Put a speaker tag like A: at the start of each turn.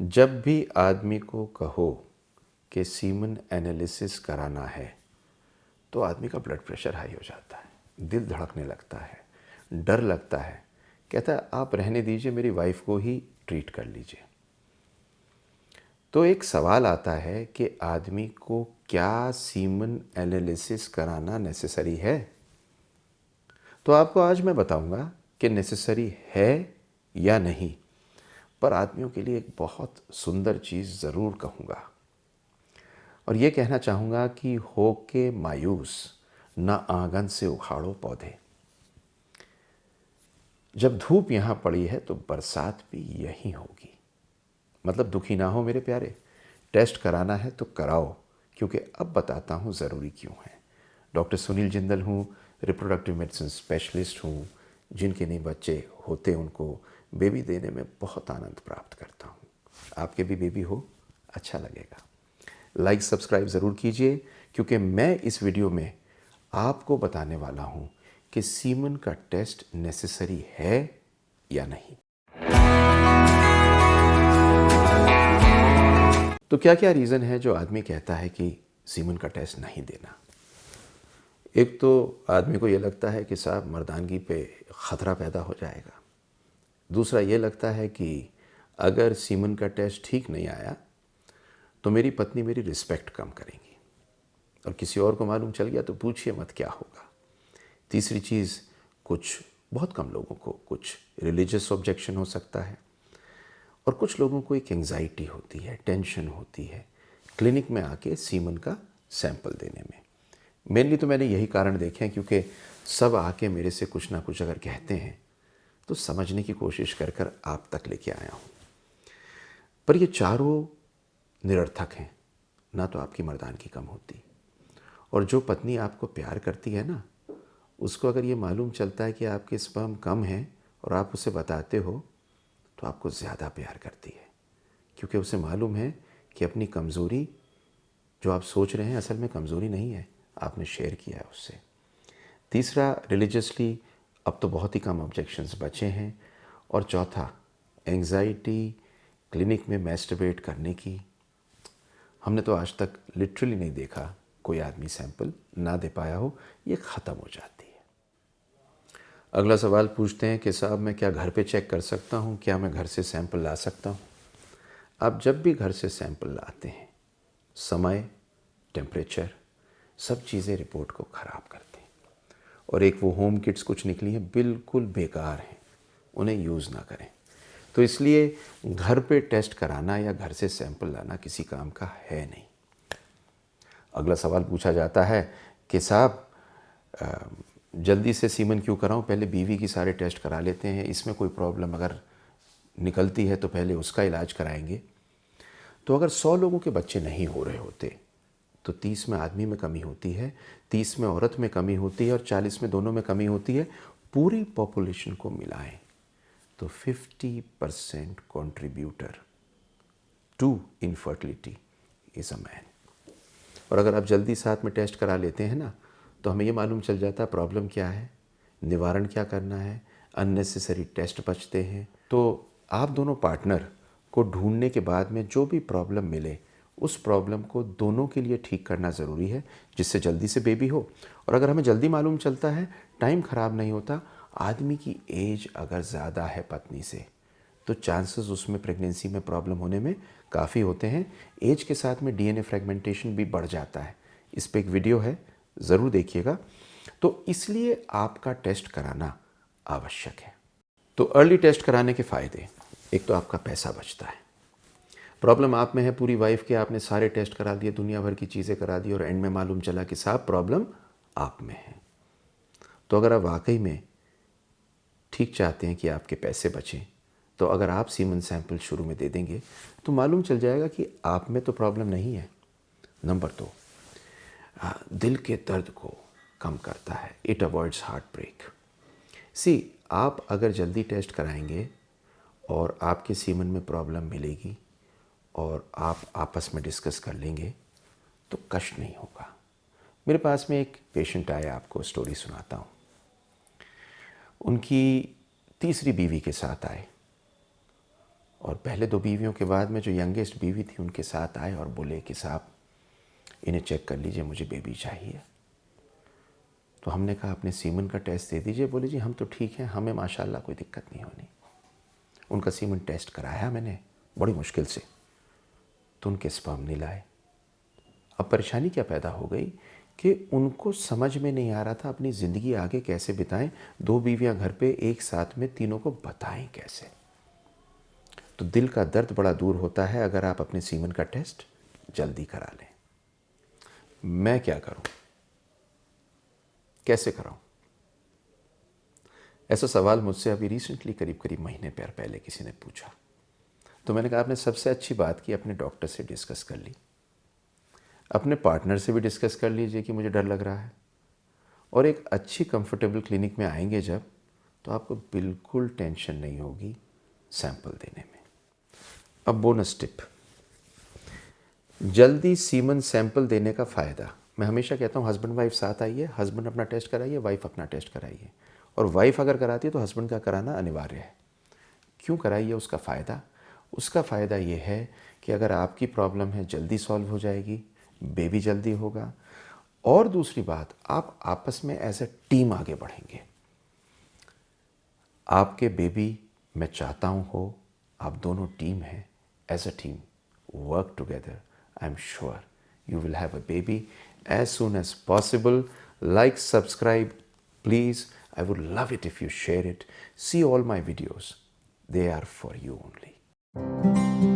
A: जब भी आदमी को कहो कि सीमन एनालिसिस कराना है तो आदमी का ब्लड प्रेशर हाई हो जाता है, दिल धड़कने लगता है, डर लगता है। कहता है आप रहने दीजिए, मेरी वाइफ को ही ट्रीट कर लीजिए। तो एक सवाल आता है कि आदमी को क्या सीमन एनालिसिस कराना नेसेसरी है? तो आपको आज मैं बताऊंगा कि नेसेसरी है या नहीं, पर आदमियों के लिए एक बहुत सुंदर चीज़ ज़रूर कहूँगा और ये कहना चाहूँगा कि हो के मायूस ना आंगन से उखाड़ो पौधे। जब धूप यहाँ पड़ी है तो बरसात भी यहीं होगी। मतलब दुखी ना हो मेरे प्यारे, टेस्ट कराना है तो कराओ, क्योंकि अब बताता हूँ ज़रूरी क्यों है। डॉक्टर सुनील जिंदल हूँ, रिप्रोडक्टिव मेडिसिन स्पेशलिस्ट हूँ। जिनके नहीं बच्चे होते उनको बेबी देने में बहुत आनंद प्राप्त करता हूँ। आपके भी बेबी हो, अच्छा लगेगा। लाइक सब्सक्राइब ज़रूर कीजिए, क्योंकि मैं इस वीडियो में आपको बताने वाला हूँ कि सीमन का टेस्ट नेसेसरी है या नहीं। तो क्या क्या रीज़न है जो आदमी कहता है कि सीमन का टेस्ट नहीं देना? एक तो आदमी को ये लगता है कि साहब मर्दानगी पे ख़तरा पैदा हो जाएगा। दूसरा ये लगता है कि अगर सीमन का टेस्ट ठीक नहीं आया तो मेरी पत्नी मेरी रिस्पेक्ट कम करेंगी, और किसी और को मालूम चल गया तो पूछिए मत क्या होगा। तीसरी चीज़, कुछ बहुत कम लोगों को कुछ रिलीजियस ऑब्जेक्शन हो सकता है, और कुछ लोगों को एक एंजाइटी होती है, टेंशन होती है क्लिनिक में आके सीमन का सैंपल देने में। मेनली तो मैंने यही कारण देखे हैं, क्योंकि सब आके मेरे से कुछ ना कुछ अगर कहते हैं तो समझने की कोशिश कर कर आप तक लेके आया हूँ। पर ये चारों निरर्थक हैं, ना तो आपकी मर्दानगी कम होती, और जो पत्नी आपको प्यार करती है ना, उसको अगर ये मालूम चलता है कि आपके स्पर्म कम हैं और आप उसे बताते हो तो आपको ज़्यादा प्यार करती है, क्योंकि उसे मालूम है कि अपनी कमज़ोरी जो आप सोच रहे हैं असल में कमज़ोरी नहीं है, आपने शेयर किया है उससे। तीसरा, रिलीजियसली अब तो बहुत ही कम ऑब्जेक्शंस बचे हैं। और चौथा, एंजाइटी क्लिनिक में मैस्टरबेट करने की। हमने तो आज तक लिटरली नहीं देखा कोई आदमी सैंपल ना दे पाया हो, ये ख़त्म हो जाती है। अगला सवाल पूछते हैं कि साहब मैं क्या घर पे चेक कर सकता हूँ, क्या मैं घर से सैंपल ला सकता हूँ? आप जब भी घर से सैंपल लाते हैं, समय, टेम्परेचर, सब चीज़ें रिपोर्ट को ख़राब करते हैं। और एक वो होम किट्स कुछ निकली हैं, बिल्कुल बेकार हैं, उन्हें यूज़ ना करें। तो इसलिए घर पे टेस्ट कराना या घर से सैंपल लाना किसी काम का है नहीं। अगला सवाल पूछा जाता है कि साहब जल्दी से सीमन क्यों कराऊं, पहले बीवी की सारे टेस्ट करा लेते हैं, इसमें कोई प्रॉब्लम अगर निकलती है तो पहले उसका इलाज कराएंगे। तो अगर 100 लोगों के बच्चे नहीं हो रहे होते तो 30 में आदमी में कमी होती है, 30 में औरत में कमी होती है और 40 में दोनों में कमी होती है। पूरी पॉपुलेशन को मिलाएं तो 50% contributor to infertility is a man. और अगर आप जल्दी साथ में टेस्ट करा लेते हैं ना, तो हमें ये मालूम चल जाता है प्रॉब्लम क्या है, निवारण क्या करना है, अननेसेसरी टेस्ट बचते हैं। तो आप दोनों पार्टनर को ढूंढने के बाद में जो भी प्रॉब्लम मिले, उस प्रॉब्लम को दोनों के लिए ठीक करना ज़रूरी है, जिससे जल्दी से बेबी हो। और अगर हमें जल्दी मालूम चलता है, टाइम ख़राब नहीं होता, आदमी की एज अगर ज़्यादा है पत्नी से, तो चांसेस उसमें प्रेगनेंसी में प्रॉब्लम होने में काफ़ी होते हैं। एज के साथ में डीएनए फ्रेगमेंटेशन भी बढ़ जाता है। इस पे एक वीडियो है, ज़रूर देखिएगा। तो इसलिए आपका टेस्ट कराना आवश्यक है। तो अर्ली टेस्ट कराने के फ़ायदे, एक तो आपका पैसा बचता है। प्रॉब्लम आप में है पूरी वाइफ के, आपने सारे टेस्ट करा दिए, दुनिया भर की चीज़ें करा दी और एंड में मालूम चला कि साहब प्रॉब्लम आप में है। तो अगर आप वाकई में ठीक चाहते हैं कि आपके पैसे बचें, तो अगर आप सीमन सैंपल शुरू में दे देंगे तो मालूम चल जाएगा कि आप में तो प्रॉब्लम नहीं है। नंबर 2, दिल के दर्द को कम करता है, इट अवॉइड्स हार्ट ब्रेक। सी, आप अगर जल्दी टेस्ट कराएंगे और आपके सीमन में प्रॉब्लम मिलेगी और आप आपस में डिस्कस कर लेंगे तो कष्ट नहीं होगा। मेरे पास में एक पेशेंट आया, आपको स्टोरी सुनाता हूँ। उनकी तीसरी बीवी के साथ आए और पहले 2 बीवियों के बाद में जो यंगेस्ट बीवी थी उनके साथ आए और बोले कि साहब इन्हें चेक कर लीजिए, मुझे बेबी चाहिए। तो हमने कहा अपने सीमन का टेस्ट दे दीजिए। बोले जी हम तो ठीक हैं, हमें माशाल्लाह कोई दिक्कत नहीं होनी। उनका सीमन टेस्ट कराया मैंने बड़ी मुश्किल से, तो उनके स्पर्म नहीं लाए। अब परेशानी क्या पैदा हो गई कि उनको समझ में नहीं आ रहा था अपनी ज़िंदगी आगे कैसे बिताएं। 2 बीवियां घर पे एक साथ में, तीनों को बताएं कैसे। तो दिल का दर्द बड़ा दूर होता है अगर आप अपने सीमन का टेस्ट जल्दी करा लें। मैं क्या करूं, कैसे कराऊं? ऐसा सवाल मुझसे अभी रिसेंटली करीब महीने पहले किसी ने पूछा। तो मैंने कहा आपने सबसे अच्छी बात की, अपने डॉक्टर से डिस्कस कर ली, अपने पार्टनर से भी डिस्कस कर लीजिए कि मुझे डर लग रहा है, और एक अच्छी कंफर्टेबल क्लिनिक में आएंगे जब, तो आपको बिल्कुल टेंशन नहीं होगी सैंपल देने में। अब बोनस टिप, जल्दी सीमन सैंपल देने का फ़ायदा। मैं हमेशा कहता हूँ हस्बैंड वाइफ साथ आइए, हस्बैंड अपना टेस्ट कराइए, वाइफ अपना टेस्ट कराइए, और वाइफ अगर कराती है तो हस्बैंड का कराना अनिवार्य है। क्यों कराइए? उसका फ़ायदा, उसका फ़ायदा ये है कि अगर आपकी प्रॉब्लम है जल्दी सॉल्व हो जाएगी, बेबी जल्दी होगा, और दूसरी बात आप आपस में एज ए टीम आगे बढ़ेंगे। आपके बेबी मैं चाहता हूँ हो, आप दोनों टीम हैं, as a team work together. I'm sure you will have a baby as soon as possible. Like, subscribe, please. I would love it if you share it. See all my videos. They are for you only.